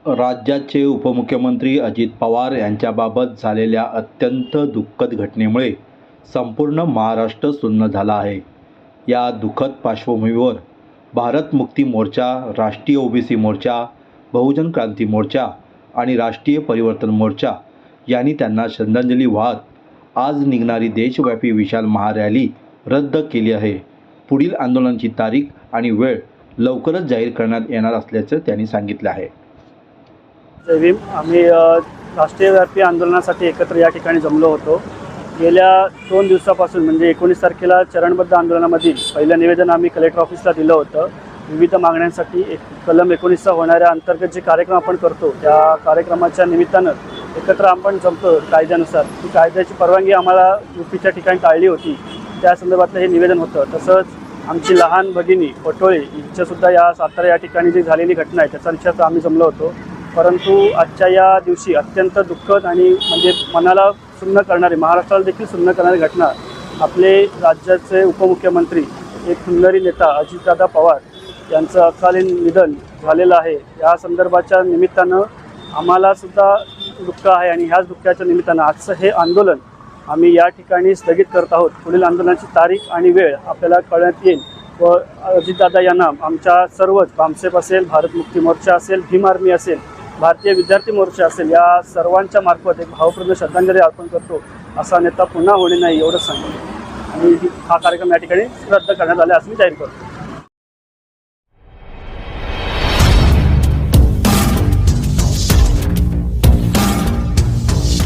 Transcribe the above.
राज्याचे उपमुख्यमंत्री अजित पवार यांच्याबाबत झालेल्या अत्यंत दुःखद घटनेमुळे संपूर्ण महाराष्ट्र सुन्न झाला आहे। या दुःखद पार्श्वभूमीवर भारत मुक्ती मोर्चा, राष्ट्रीय ओबीसी मोर्चा, बहुजन क्रांती मोर्चा आणि राष्ट्रीय परिवर्तन मोर्चा यांनी त्यांना श्रद्धांजली वाहत आज निघणारी देशव्यापी विशाल महारॅली रद्द केली आहे। पुढील आंदोलनाची तारीख आणि वेळ लवकरच जाहीर करण्यात येणार असल्याचं त्यांनी सांगितलं आहे। जय भीम। आम्ही राष्ट्रीयव्यापी आंदोलनासाठी एकत्र या ठिकाणी जमलो होतो। गेल्या 2 दिवसापासून म्हणजे 19 तारखेला चरणबद्ध आंदोलनामधील पहिलं निवेदन आम्ही कलेक्टर ऑफिसला दिलं होतं। विविध मागण्यांसाठी कलम 19चा होणाऱ्या अंतर्गत जे कार्यक्रम आपण करतो त्या कार्यक्रमाच्या निमित्तानं एकत्र आपण जमतो कायद्यानुसार। ती कायद्याची परवानगी आम्हाला युपीच्या ठिकाणी टाळली होती, त्या संदर्भातलं हे निवेदन होतं। तसंच आमची लहान भगिनी पटोळे हिच्यासुद्धा या सातारा या ठिकाणी जी झालेली घटना आहे त्याचा निषेध आम्ही जमलो होतो। परंतु आजच्या या दिवशी अत्यंत दुःखद आणि म्हणजे मनाला सुन्न करणारी, महाराष्ट्राला देखील सुन्न करणारी घटना आपले राज्याचे उपमुख्यमंत्री, एक हुन्नरी नेता अजितदादा पवार यांचं अकालीन निधन झालेलं आहे। या संदर्भाच्या निमित्तानं आम्हालासुद्धा दुःख आहे आणि ह्याच दुःखाच्या निमित्तानं आजचं हे आंदोलन आम्ही या ठिकाणी स्थगित करत आहोत। पुढील आंदोलनाची तारीख आणि वेळ आपल्याला कळण्यात येईल व अजितदादा यांना आमच्या सर्वच बामसेफ असेल, भारत मुक्ती मोर्चा असेल, भीम आर्मी असेल, भारतीय विद्यार्थी मोर्चा असेल, या सर्वांच्या मार्फत एक भावपूर्ण श्रद्धांजली अर्पण करतो। असा नेता पुन्हा होणे नाही एवढंच सांगतो आणि हा कार्यक्रम या ठिकाणी रद्द करण्यात आला असं मी जाहीर करतो।